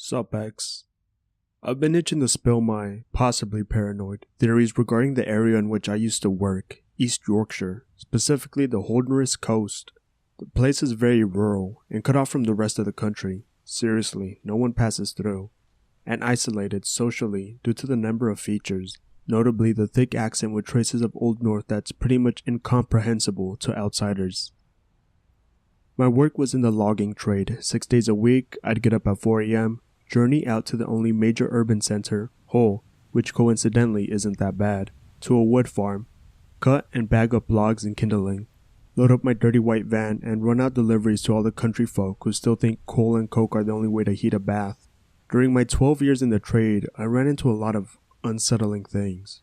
Sup, X? I've been itching to spill my, possibly paranoid, theories regarding the area in which I used to work, East Yorkshire, specifically the Holderness Coast. The place is very rural and cut off from the rest of the country. Seriously, no one passes through. And isolated socially due to the number of features, notably the thick accent with traces of Old North that's pretty much incomprehensible to outsiders. My work was in the logging trade. 6 days a week, I'd get up at 4 a.m., journey out to the only major urban center, Hull, which coincidentally isn't that bad, to a wood farm, cut and bag up logs and kindling, load up my dirty white van and run out deliveries to all the country folk who still think coal and coke are the only way to heat a bath. During my 12 years in the trade, I ran into a lot of unsettling things,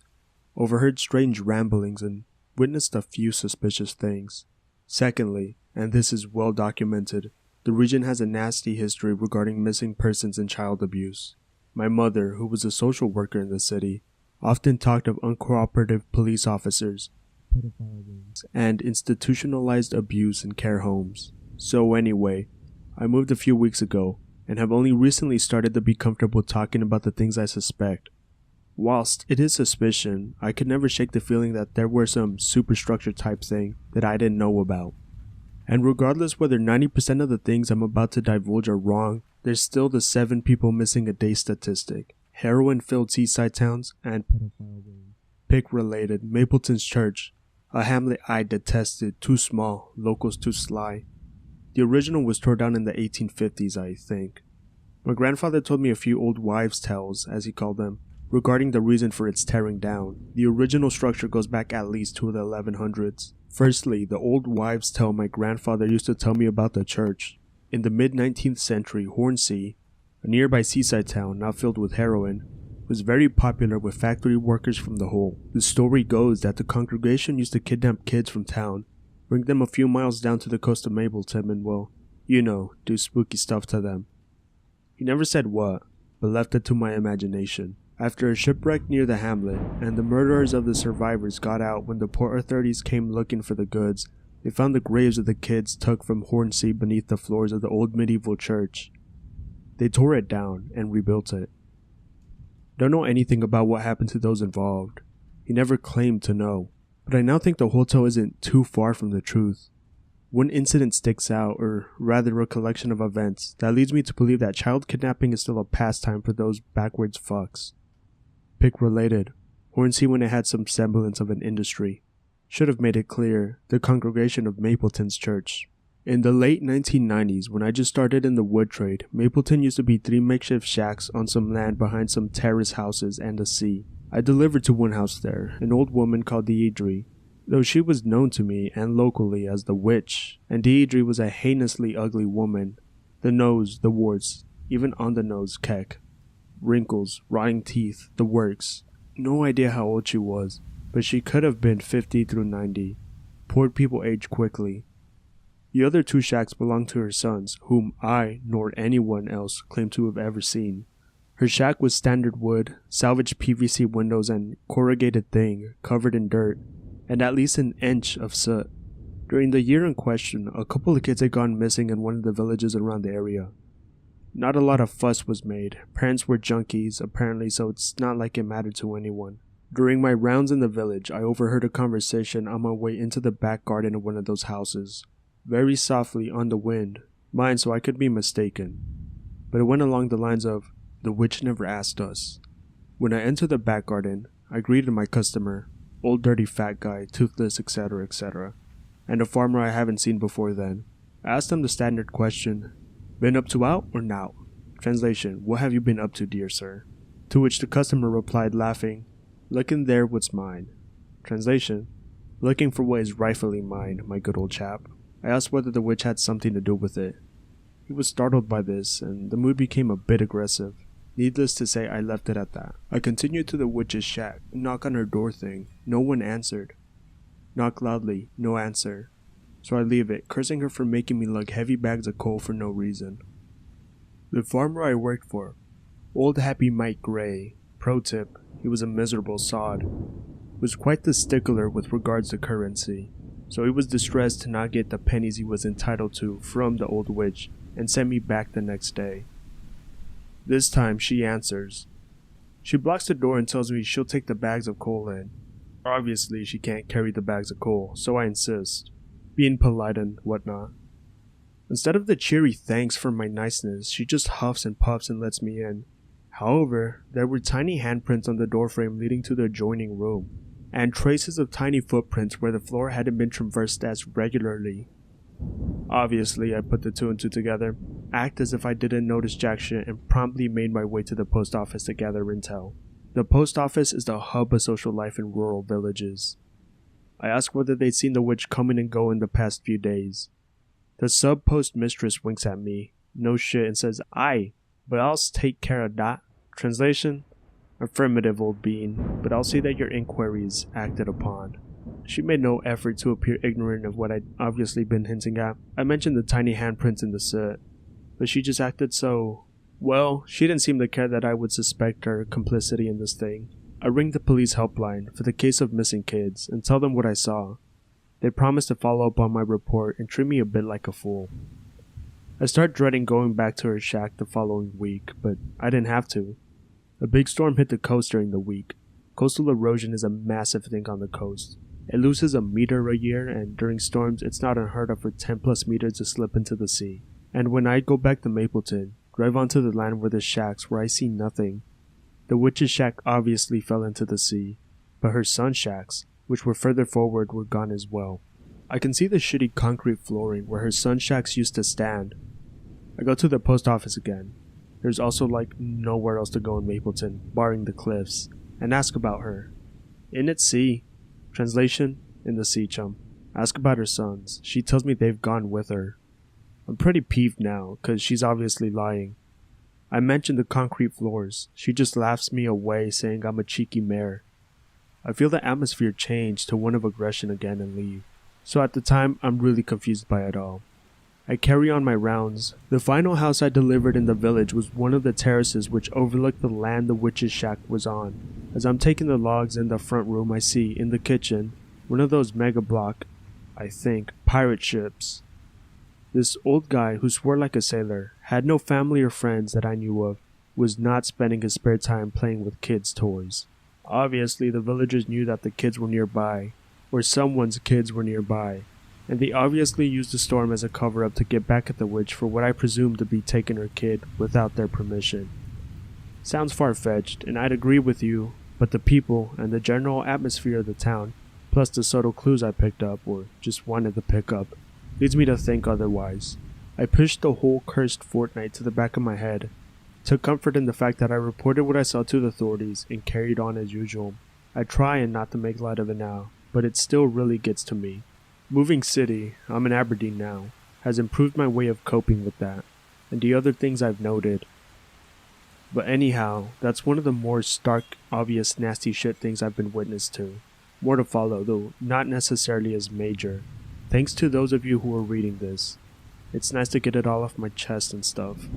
overheard strange ramblings and witnessed a few suspicious things. Secondly, and this is well documented, the region has a nasty history regarding missing persons and child abuse. My mother, who was a social worker in the city, often talked of uncooperative police officers, pedophile rings, and institutionalized abuse in care homes. So anyway, I moved a few weeks ago, and have only recently started to be comfortable talking about the things I suspect. Whilst it is suspicion, I could never shake the feeling that there were some superstructure type thing that I didn't know about. And regardless whether 90% of the things I'm about to divulge are wrong, there's still the 7 people missing a day statistic, heroin-filled seaside towns, and pedophile rings. Pick-related, Mappleton's church, a hamlet I detested, too small, locals too sly. The original was torn down in the 1850s, I think. My grandfather told me a few old wives' tales, as he called them, regarding the reason for its tearing down. The original structure goes back at least to the 1100s. Firstly, the old wives' tale my grandfather used to tell me about the church. In the mid-19th century, Hornsea, a nearby seaside town now filled with heroin, was very popular with factory workers from the Hull. The story goes that the congregation used to kidnap kids from town, bring them a few miles down to the coast of Mappleton and, well, you know, do spooky stuff to them. He never said what, but left it to my imagination. After a shipwreck near the hamlet, and the murderers of the survivors got out when the port authorities came looking for the goods, they found the graves of the kids tucked from Hornsea beneath the floors of the old medieval church. They tore it down and rebuilt it. Don't know anything about what happened to those involved. He never claimed to know, but I now think the hotel isn't too far from the truth. One incident sticks out, or rather a collection of events, that leads me to believe that child kidnapping is still a pastime for those backwards fucks. Pick-related, Hornsea when it had some semblance of an industry. Should have made it clear, the congregation of Mappleton's church. In the late 1990s, when I just started in the wood trade, Mappleton used to be 3 makeshift shacks on some land behind some terrace houses and the sea. I delivered to one house there, an old woman called Deirdre, though she was known to me and locally as the witch, and Deirdre was a heinously ugly woman. The nose, the warts, even on the nose, keck. Wrinkles, rotting teeth, the works. No idea how old she was, but she could have been 50 through 90. Poor people age quickly. The other 2 shacks belonged to her sons, whom I, nor anyone else, claimed to have ever seen. Her shack was standard wood, salvaged PVC windows and corrugated thing, covered in dirt, and at least an inch of soot. During the year in question, a couple of kids had gone missing in one of the villages around the area. Not a lot of fuss was made. Parents were junkies, apparently, so it's not like it mattered to anyone. During my rounds in the village, I overheard a conversation on my way into the back garden of one of those houses. Very softly on the wind, mine so I could be mistaken. But it went along the lines of, "The witch never asked us." When I entered the back garden, I greeted my customer, old dirty fat guy, toothless, etc., etc., and a farmer I haven't seen before then. I asked him the standard question, "Been up to out or now?" Translation, "What have you been up to, dear sir?" To which the customer replied, laughing, "Looking there what's mine." Translation, "Looking for what is rightfully mine, my good old chap." I asked whether the witch had something to do with it. He was startled by this, and the mood became a bit aggressive. Needless to say, I left it at that. I continued to the witch's shack, knock on her door thing. No one answered. Knock loudly, no answer. So I leave it, cursing her for making me lug heavy bags of coal for no reason. The farmer I worked for, old happy Mike Gray, pro tip, he was a miserable sod, was quite the stickler with regards to currency. So he was distressed to not get the pennies he was entitled to from the old witch and sent me back the next day. This time she answers. She blocks the door and tells me she'll take the bags of coal in. Obviously she can't carry the bags of coal, so I insist, being polite and whatnot. Instead of the cheery thanks for my niceness, she just huffs and puffs and lets me in. However, there were tiny handprints on the doorframe leading to the adjoining room, and traces of tiny footprints where the floor hadn't been traversed as regularly. Obviously, I put the two and two together, act as if I didn't notice jack shit, and promptly made my way to the post office to gather intel. The post office is the hub of social life in rural villages. I ask whether they'd seen the witch coming and go in the past few days. The sub-post mistress winks at me, no shit, and says, "Aye, but I'll take care of that." Translation: Affirmative, old bean, but I'll see that your inquiry is acted upon. She made no effort to appear ignorant of what I'd obviously been hinting at. I mentioned the tiny handprints in the soot, but she just acted so... Well, she didn't seem to care that I would suspect her complicity in this thing. I ring the police helpline for the case of missing kids and tell them what I saw. They promise to follow up on my report and treat me a bit like a fool. I start dreading going back to her shack the following week, but I didn't have to. A big storm hit the coast during the week. Coastal erosion is a massive thing on the coast. It loses a meter a year, and during storms it's not unheard of for 10 plus meters to slip into the sea. And when I go back to Mappleton, drive onto the land where the shacks where I see nothing. The witch's shack obviously fell into the sea, but her son's shacks, which were further forward, were gone as well. I can see the shitty concrete flooring where her son's shacks used to stand. I go to the post office again. There's also nowhere else to go in Mappleton, barring the cliffs, and ask about her. In at sea. Translation: in the sea, chum. Ask about her sons. She tells me they've gone with her. I'm pretty peeved now, cause she's obviously lying. I mention the concrete floors. She just laughs me away, saying I'm a cheeky mare. I feel the atmosphere change to one of aggression again and leave. So at the time, I'm really confused by it all. I carry on my rounds. The final house I delivered in the village was one of the terraces which overlooked the land the witch's shack was on. As I'm taking the logs in the front room, I see, in the kitchen, one of those mega block, I think, pirate ships. This old guy, who swore like a sailor, had no family or friends that I knew of, was not spending his spare time playing with kids' toys. Obviously, the villagers knew that the kids were nearby, or someone's kids were nearby, and they obviously used the storm as a cover-up to get back at the witch for what I presumed to be taking her kid without their permission. Sounds far-fetched, and I'd agree with you, but the people and the general atmosphere of the town, plus the subtle clues I picked up, or just wanted to pick up, leads me to think otherwise. I pushed the whole cursed fortnight to the back of my head, took comfort in the fact that I reported what I saw to the authorities and carried on as usual. I try and not to make light of it now, but it still really gets to me. Moving city, I'm in Aberdeen now, has improved my way of coping with that, and the other things I've noted. But anyhow, that's one of the more stark, obvious, nasty shit things I've been witness to. More to follow, though not necessarily as major. Thanks to those of you who are reading this. It's nice to get it all off my chest and stuff.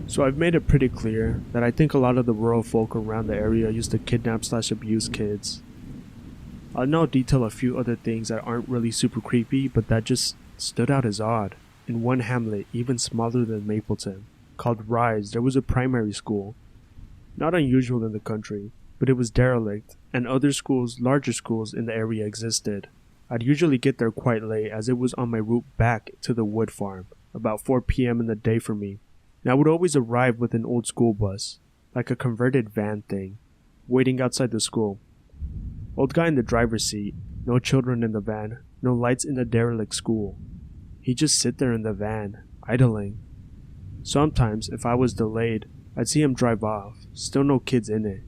So I've made it pretty clear that I think a lot of the rural folk around the area used to kidnap/abuse kids. I'll now detail a few other things that aren't really super creepy, but that just stood out as odd. In one hamlet, even smaller than Mappleton, called Rise, there was a primary school. Not unusual in the country, but it was derelict, and other schools, larger schools in the area existed. I'd usually get there quite late as it was on my route back to the wood farm, about 4 p.m. in the day for me, and I would always arrive with an old school bus, like a converted van thing, waiting outside the school. Old guy in the driver's seat, no children in the van, no lights in the derelict school. He'd just sit there in the van, idling. Sometimes, if I was delayed, I'd see him drive off, still no kids in it.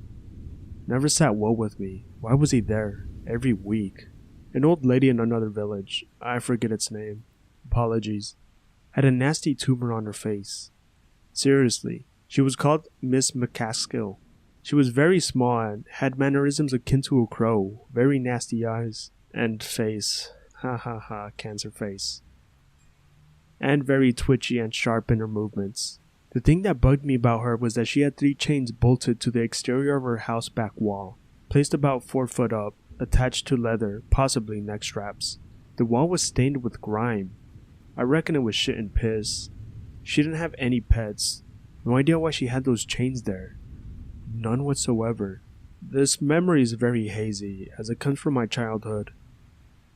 Never sat well with me. Why was he there? Every week. An old lady in another village, I forget its name, apologies, had a nasty tumor on her face. Seriously, she was called Miss McCaskill. She was very small and had mannerisms akin to a crow, very nasty eyes, and face, ha ha ha, cancer face, and very twitchy and sharp in her movements. The thing that bugged me about her was that she had 3 chains bolted to the exterior of her house back wall, placed about 4 foot up, attached to leather, possibly neck straps. The wall was stained with grime. I reckon it was shit and piss. She didn't have any pets. No idea why she had those chains there. None whatsoever. This memory is very hazy, as it comes from my childhood.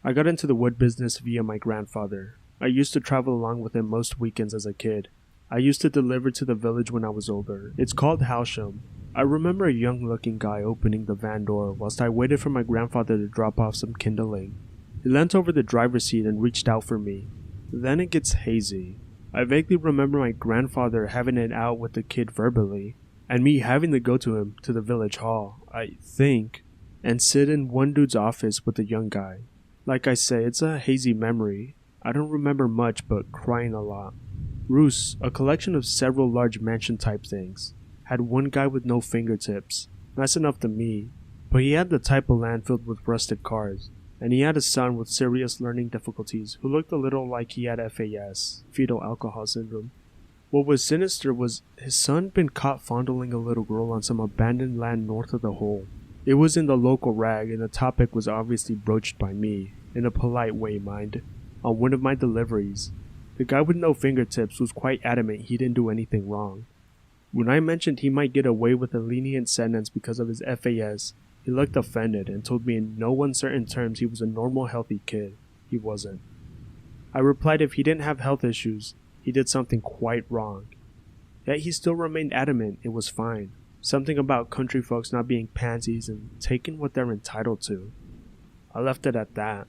I got into the wood business via my grandfather. I used to travel along with him most weekends as a kid. I used to deliver to the village when I was older. It's called Halsham. I remember a young-looking guy opening the van door whilst I waited for my grandfather to drop off some kindling. He leant over the driver's seat and reached out for me. Then it gets hazy. I vaguely remember my grandfather having it out with the kid verbally, and me having to go to him to the village hall, I think, and sit in one dude's office with the young guy. Like I say, it's a hazy memory. I don't remember much but crying a lot. Roos, a collection of several large mansion-type things, had one guy with no fingertips. Nice enough to me, but he had the type of land filled with rusted cars, and he had a son with serious learning difficulties who looked a little like he had FAS, fetal alcohol syndrome. What was sinister was his son had been caught fondling a little girl on some abandoned land north of the hole. It was in the local rag, and the topic was obviously broached by me, in a polite way, mind, on one of my deliveries. The guy with no fingertips was quite adamant he didn't do anything wrong. When I mentioned he might get away with a lenient sentence because of his FAS, he looked offended and told me in no uncertain terms he was a normal, healthy kid. He wasn't. I replied if he didn't have health issues, he did something quite wrong. Yet he still remained adamant it was fine. Something about country folks not being pansies and taking what they're entitled to. I left it at that,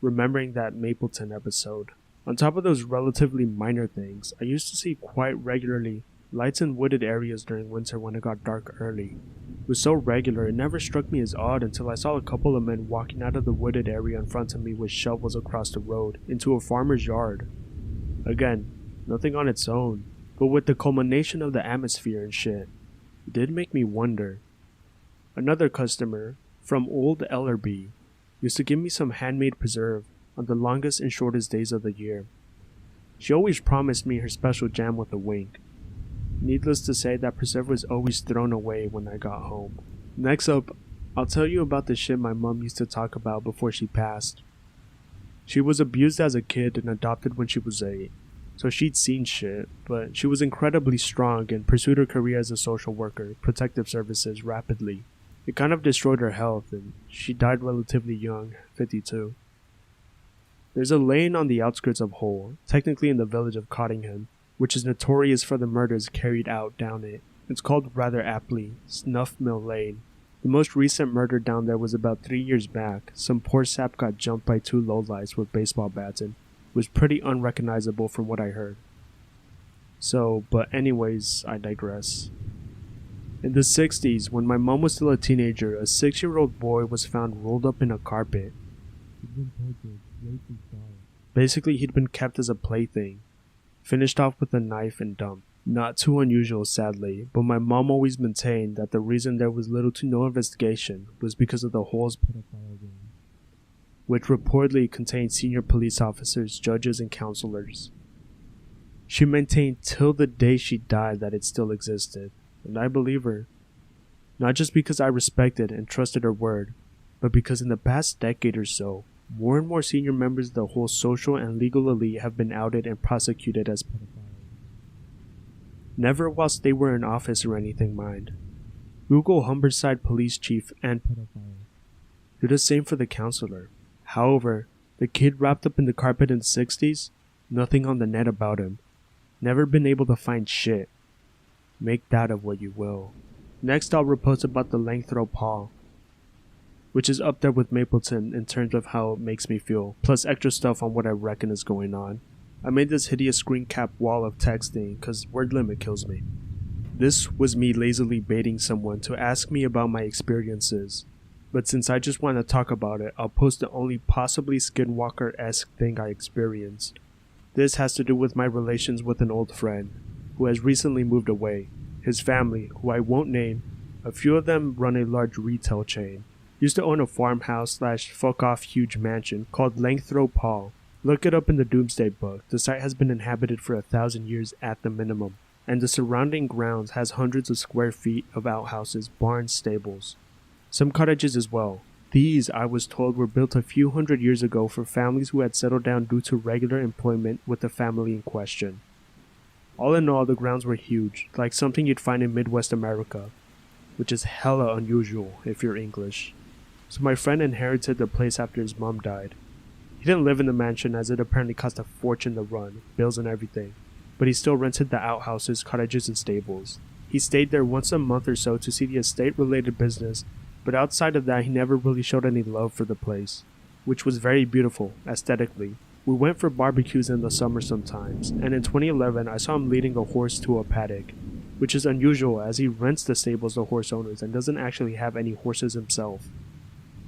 remembering that Mappleton episode. On top of those relatively minor things, I used to see quite regularly lights in wooded areas during winter when it got dark early. It was so regular it never struck me as odd until I saw a couple of men walking out of the wooded area in front of me with shovels across the road into a farmer's yard. Again, nothing on its own, but with the culmination of the atmosphere and shit, it did make me wonder. Another customer, from Old Ellerby, used to give me some handmade preserve on the longest and shortest days of the year. She always promised me her special jam with a wink. Needless to say, that preserve was always thrown away when I got home. Next up, I'll tell you about the shit my mom used to talk about before she passed. She was abused as a kid and adopted when she was 8, so she'd seen shit, but she was incredibly strong and pursued her career as a social worker, protective services, rapidly. It kind of destroyed her health, and she died relatively young, 52. There's a lane on the outskirts of Hull, technically in the village of Cottingham, which is notorious for the murders carried out down it. It's called rather aptly Snuff Mill Lane. The most recent murder down there was about 3 years back. Some poor sap got jumped by 2 lowlifes with baseball bats and was pretty unrecognizable from what I heard. But anyways, I digress. In the 60s, when my mom was still a teenager, a 6-year-old boy was found rolled up in a carpet. He'd been tortured, raped and starved. Basically, he'd been kept as a plaything. Finished off with a knife and dumped. Not too unusual, sadly, but my mom always maintained that the reason there was little to no investigation was because of the Hall's pedophile ring, which reportedly contained senior police officers, judges, and counselors. She maintained till the day she died that it still existed, and I believe her. Not just because I respected and trusted her word, but because in the past decade or so, more and more senior members of the whole social and legal elite have been outed and prosecuted as pedophiles. Never whilst they were in office or anything, mind. Google Humberside Police Chief and pedophile. Do the same for the counselor. However, the kid wrapped up in the carpet in the 60s, nothing on the net about him. Never been able to find shit. Make that of what you will. Next I'll report about the Langthorpe Hall, which is up there with Mappleton in terms of how it makes me feel, plus extra stuff on what I reckon is going on. I made this hideous screen cap wall of texting cause word limit kills me. This was me lazily baiting someone to ask me about my experiences, but since I just want to talk about it, I'll post the only possibly Skinwalker-esque thing I experienced. This has to do with my relations with an old friend, who has recently moved away. His family, who I won't name, a few of them run a large retail chain. Used to own a farmhouse / fuck-off huge mansion called Langthorpe Hall. Look it up in the Doomsday Book. The site has been inhabited for 1,000 years at the minimum, and the surrounding grounds has hundreds of square feet of outhouses, barns, stables. Some cottages as well. These, I was told, were built a few hundred years ago for families who had settled down due to regular employment with the family in question. All in all, the grounds were huge, like something you'd find in Midwest America, which is hella unusual if you're English. So my friend inherited the place after his mom died. He didn't live in the mansion as it apparently cost a fortune to run, bills and everything, but he still rented the outhouses, cottages, and stables. He stayed there once a month or so to see the estate-related business, but outside of that he never really showed any love for the place, which was very beautiful, aesthetically. We went for barbecues in the summer sometimes, and in 2011 I saw him leading a horse to a paddock, which is unusual as he rents the stables to horse owners and doesn't actually have any horses himself.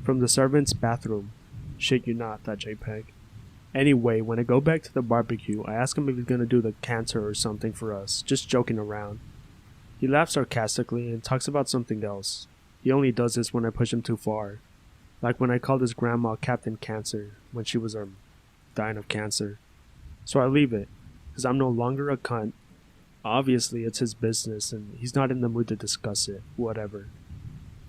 From the servant's bathroom. Shit you not, that JPEG. Anyway, when I go back to the barbecue, I ask him if he's gonna do the cancer or something for us, just joking around. He laughs sarcastically and talks about something else. He only does this when I push him too far. Like when I called his grandma Captain Cancer when she was dying of cancer. So I leave it, because I'm no longer a cunt. Obviously it's his business and he's not in the mood to discuss it, whatever.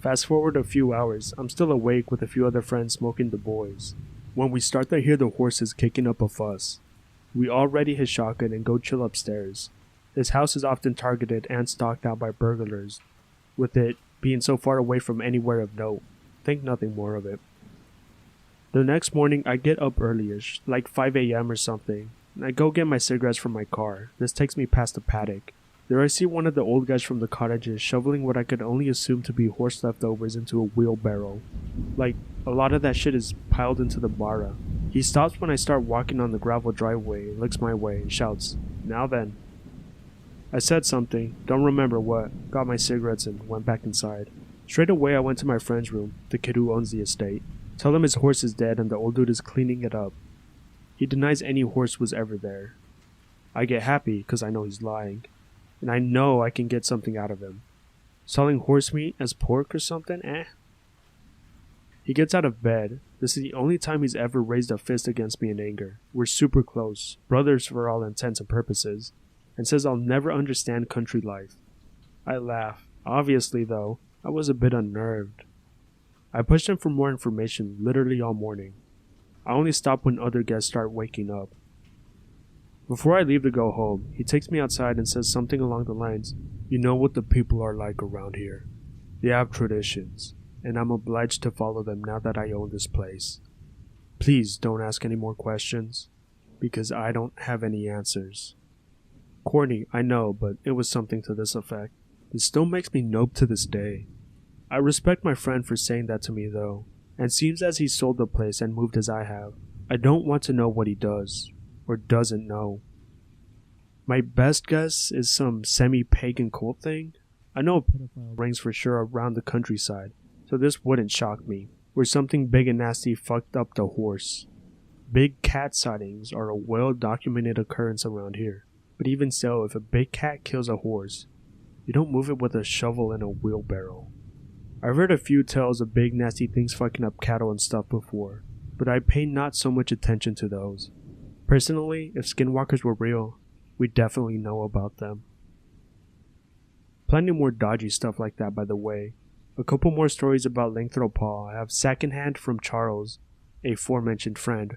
Fast forward a few hours, I'm still awake with a few other friends smoking the boys, when we start to hear the horses kicking up a fuss. We all ready his shotgun and go chill upstairs. His house is often targeted and stalked out by burglars, with it being so far away from anywhere of note. Think nothing more of it. The next morning I get up early-ish, like 5 a.m. or something, and I go get my cigarettes from my car. This takes me past the paddock. There I see one of the old guys from the cottages shoveling what I could only assume to be horse leftovers into a wheelbarrow. Like, a lot of that shit is piled into the bara. He stops when I start walking on the gravel driveway, looks my way, and shouts, "Now then." I said something, don't remember what, got my cigarettes and went back inside. Straight away I went to my friend's room, the kid who owns the estate. Tell him his horse is dead and the old dude is cleaning it up. He denies any horse was ever there. I get happy because I know he's lying. And I know I can get something out of him. Selling horse meat as pork or something? He gets out of bed. This is the only time he's ever raised a fist against me in anger. We're super close, brothers for all intents and purposes, and says I'll never understand country life. I laugh. Obviously though, I was a bit unnerved. I pushed him for more information literally all morning. I only stop when other guests start waking up. Before I leave to go home, he takes me outside and says something along the lines, "You know what the people are like around here. They have traditions, and I'm obliged to follow them now that I own this place. Please don't ask any more questions, because I don't have any answers." Corny, I know, but it was something to this effect. It still makes me nope to this day. I respect my friend for saying that to me though, and seems as he sold the place and moved as I have. I don't want to know what he does, or doesn't know. My best guess is some semi-pagan cult thing. I know a pedophile rings for sure around the countryside, so this wouldn't shock me, where something big and nasty fucked up the horse. Big cat sightings are a well-documented occurrence around here, but even so, if a big cat kills a horse, you don't move it with a shovel and a wheelbarrow. I've heard a few tales of big nasty things fucking up cattle and stuff before, but I pay not so much attention to those. Personally, if skinwalkers were real, we'd definitely know about them. Plenty more dodgy stuff like that, by the way. A couple more stories about Langthorpe Hall I have secondhand from Charles, a aforementioned friend.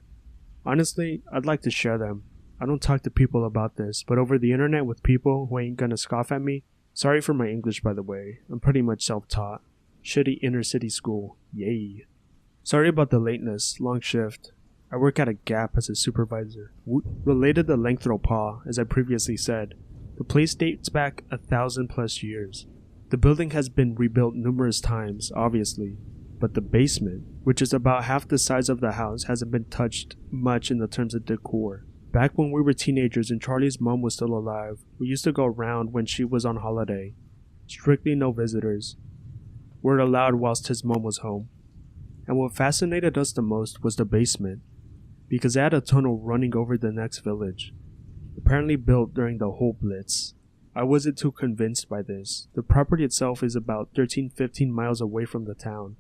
Honestly, I'd like to share them. I don't talk to people about this, but over the internet with people who ain't gonna scoff at me. Sorry for my English, by the way. I'm pretty much self-taught. Shitty inner city school. Yay. Sorry about the lateness, long shift. I work at a Gap as a supervisor. Related to Langthorpe Hall, as I previously said, the place dates back 1,000+ years. The building has been rebuilt numerous times, obviously, but the basement, which is about half the size of the house, hasn't been touched much in the terms of decor. Back when we were teenagers and Charlie's mom was still alive, we used to go around when she was on holiday. Strictly no visitors. Were allowed whilst his mom was home. And what fascinated us the most was the basement, because it had a tunnel running over the next village, apparently built during the whole Blitz. I wasn't too convinced by this. The property itself is about 13-15 miles away from the town.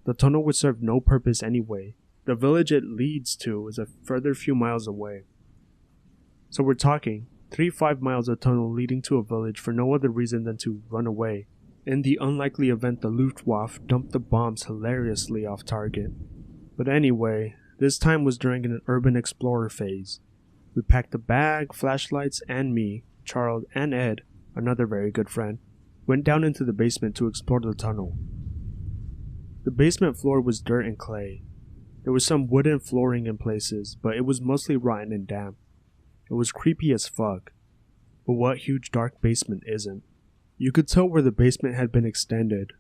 The tunnel would serve no purpose anyway. The village it leads to is a further few miles away. So we're talking 3-5 miles of tunnel leading to a village for no other reason than to run away, in the unlikely event the Luftwaffe dumped the bombs hilariously off target. But anyway, this time was during an urban explorer phase. We packed a bag, flashlights, and me, Charles, and Ed, another very good friend, went down into the basement to explore the tunnel. The basement floor was dirt and clay. There was some wooden flooring in places, but it was mostly rotten and damp. It was creepy as fuck. But what huge dark basement isn't? You could tell where the basement had been extended.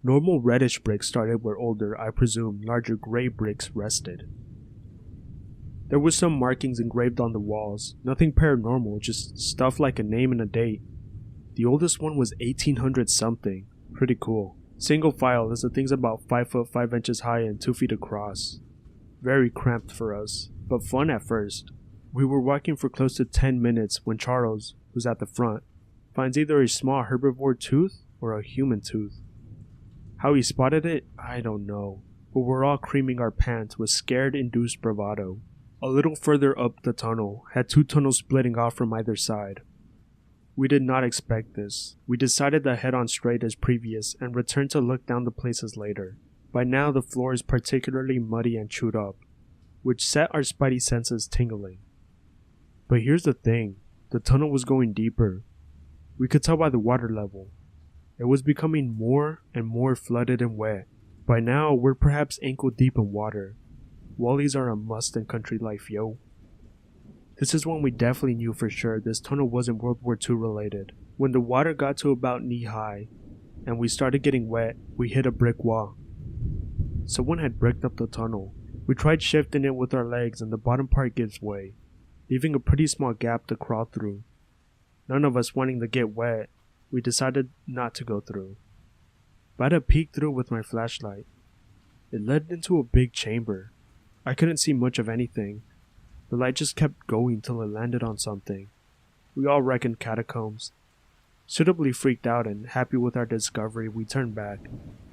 Normal reddish bricks started where older, I presume, larger gray bricks rested. There was some markings engraved on the walls, nothing paranormal, just stuff like a name and a date. The oldest one was 1800 something, pretty cool. Single file, as the thing's about 5 foot 5 inches high and 2 feet across. Very cramped for us, but fun at first. We were walking for close to 10 minutes when Charles, who's at the front, finds either a small herbivore tooth or a human tooth. How he spotted it, I don't know, but we're all creaming our pants with scared-induced bravado. A little further up the tunnel had 2 tunnels splitting off from either side. We did not expect this. We decided to head on straight as previous and return to look down the places later. By now the floor is particularly muddy and chewed up, which set our spidey senses tingling. But here's the thing, the tunnel was going deeper. We could tell by the water level. It was becoming more and more flooded and wet. By now we're perhaps ankle deep in water. Wallies are a must in country life, yo. This is when we definitely knew for sure this tunnel wasn't World War II related. When the water got to about knee high, and we started getting wet, we hit a brick wall. Someone had bricked up the tunnel. We tried shifting it with our legs and the bottom part gives way, leaving a pretty small gap to crawl through. None of us wanting to get wet, we decided not to go through. But I had to peek through with my flashlight. It led into a big chamber. I couldn't see much of anything. The light just kept going till it landed on something. We all reckoned catacombs. Suitably freaked out and happy with our discovery, we turned back.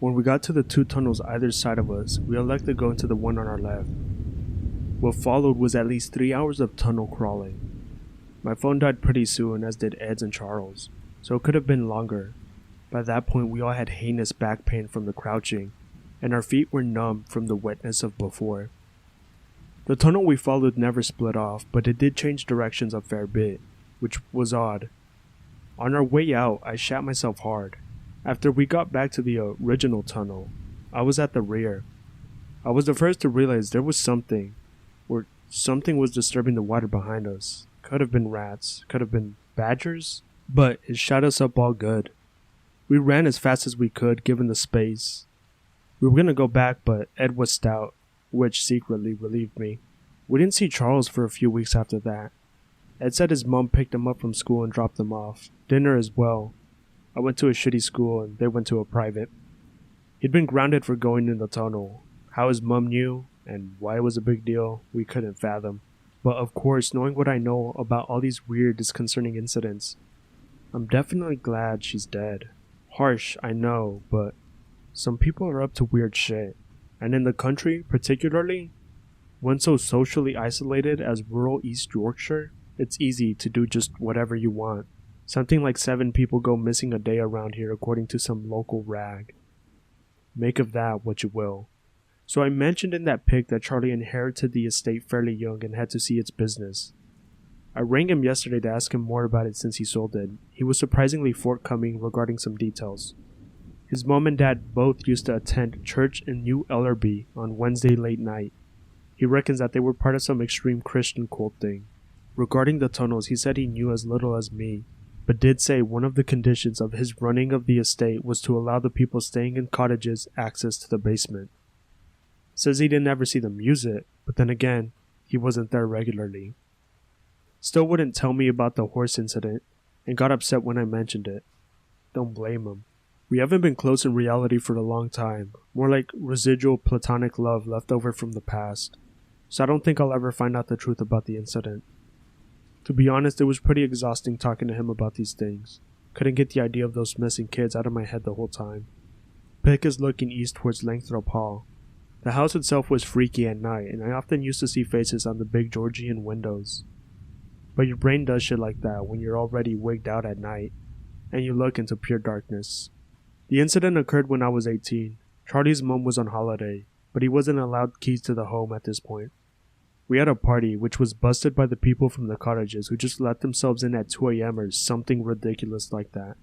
When we got to the 2 tunnels either side of us, we elected to go into the one on our left. What followed was at least 3 hours of tunnel crawling. My phone died pretty soon, as did Ed's and Charles, so it could have been longer. By that point we all had heinous back pain from the crouching, and our feet were numb from the wetness of before. The tunnel we followed never split off, but it did change directions a fair bit, which was odd. On our way out, I shat myself hard. After we got back to the original tunnel, I was at the rear. I was the first to realize there was something, or something was disturbing the water behind us. Could have been rats, could have been badgers, but it shot us up all good. We ran as fast as we could given the space. We were gonna go back, but Ed was stout, which secretly relieved me. We didn't see Charles for a few weeks after that. Ed said his mom picked him up from school and dropped him off. Dinner as well. I went to a shitty school and they went to a private. He'd been grounded for going in the tunnel. How his mom knew and why it was a big deal, we couldn't fathom. But of course, knowing what I know about all these weird, disconcerting incidents, I'm definitely glad she's dead. Harsh, I know, but some people are up to weird shit. And in the country, particularly, one so socially isolated as rural East Yorkshire, it's easy to do just whatever you want. Something like 7 people go missing a day around here according to some local rag. Make of that what you will. So I mentioned in that pic that Charlie inherited the estate fairly young and had to see its business. I rang him yesterday to ask him more about it since he sold it. He was surprisingly forthcoming regarding some details. His mom and dad both used to attend church in New Ellerby on Wednesday late night. He reckons that they were part of some extreme Christian cult thing. Regarding the tunnels, he said he knew as little as me, but did say one of the conditions of his running of the estate was to allow the people staying in cottages access to the basement. Says he didn't ever see them use it, but then again, he wasn't there regularly. Still wouldn't tell me about the horse incident, and got upset when I mentioned it. Don't blame him. We haven't been close in reality for a long time, more like residual platonic love left over from the past, so I don't think I'll ever find out the truth about the incident. To be honest, it was pretty exhausting talking to him about these things. Couldn't get the idea of those missing kids out of my head the whole time. Pick is looking east towards Langthorpe Hall. The house itself was freaky at night, and I often used to see faces on the big Georgian windows. But your brain does shit like that when you're already wigged out at night, and you look into pure darkness. The incident occurred when I was 18. Charlie's mom was on holiday, but he wasn't allowed keys to the home at this point. We had a party which was busted by the people from the cottages who just let themselves in at 2 a.m. or something ridiculous like that.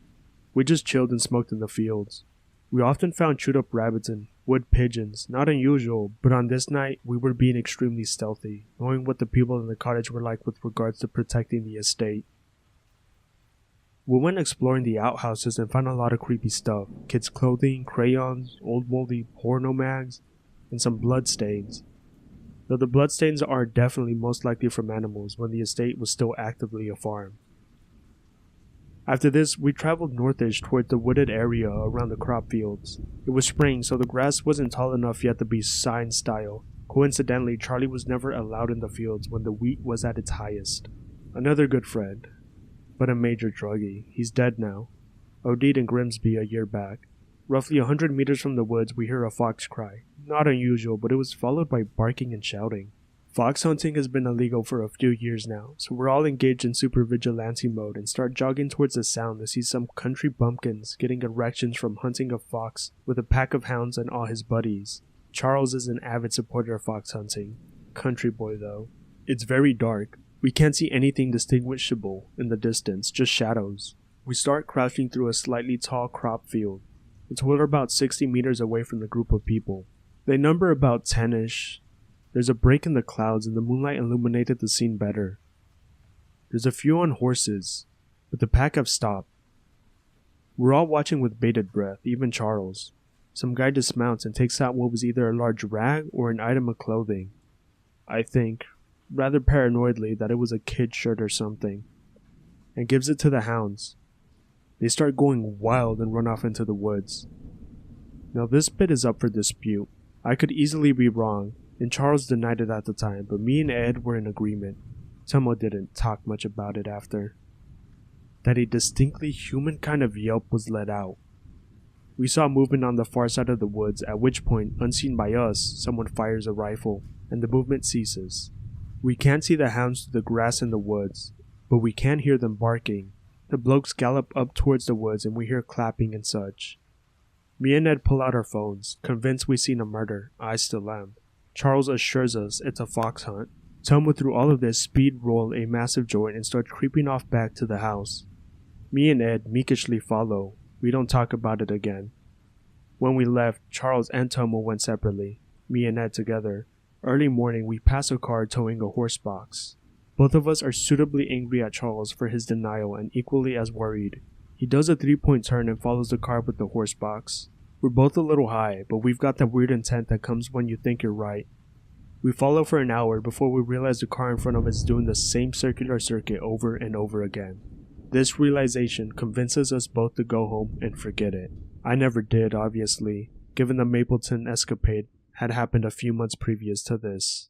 We just chilled and smoked in the fields. We often found chewed up rabbits and wood pigeons, not unusual, but on this night we were being extremely stealthy, knowing what the people in the cottage were like with regards to protecting the estate. We went exploring the outhouses and found a lot of creepy stuff, kids' clothing, crayons, old moldy porno mags, and some bloodstains. Though the bloodstains are definitely most likely from animals when the estate was still actively a farm. After this, we traveled northish toward the wooded area around the crop fields. It was spring, so the grass wasn't tall enough yet to be sign style. Coincidentally, Charlie was never allowed in the fields when the wheat was at its highest. Another good friend, but a major druggie. He's dead now. OD'd in Grimsby a year back. Roughly 100 meters from the woods, we hear a fox cry. Not unusual, but it was followed by barking and shouting. Fox hunting has been illegal for a few years now, so we're all engaged in super vigilante mode and start jogging towards the sound to see some country bumpkins getting erections from hunting a fox with a pack of hounds and all his buddies. Charles is an avid supporter of fox hunting. Country boy though. It's very dark. We can't see anything distinguishable in the distance, just shadows. We start crouching through a slightly tall crop field, until we're about 60 meters away from the group of people. They number about 10-ish. There's a break in the clouds and the moonlight illuminated the scene better. There's a few on horses, but the pack have stopped. We're all watching with bated breath, even Charles. Some guy dismounts and takes out what was either a large rag or an item of clothing. I think, rather paranoidly, that it was a kid's shirt or something, and gives it to the hounds. They start going wild and run off into the woods. Now this bit is up for dispute. I could easily be wrong, and Charles denied it at the time, but me and Ed were in agreement. Tomo didn't talk much about it after. That a distinctly human kind of yelp was let out. We saw movement on the far side of the woods, at which point, unseen by us, someone fires a rifle, and the movement ceases. We can't see the hounds through the grass in the woods, but we can hear them barking. The blokes gallop up towards the woods and we hear clapping and such. Me and Ed pull out our phones, convinced we've seen a murder. I still am. Charles assures us it's a fox hunt. Tomo through all of this speed roll a massive joint and start creeping off back to the house. Me and Ed meekishly follow. We don't talk about it again. When we left, Charles and Tomo went separately, me and Ed together. Early morning, we pass a car towing a horse box. Both of us are suitably angry at Charles for his denial and equally as worried. He does a 3-point turn and follows the car with the horse box. We're both a little high, but we've got that weird intent that comes when you think you're right. We follow for an hour before we realize the car in front of us is doing the same circular circuit over and over again. This realization convinces us both to go home and forget it. I never did, obviously, given the Mappleton escapade had happened a few months previous to this.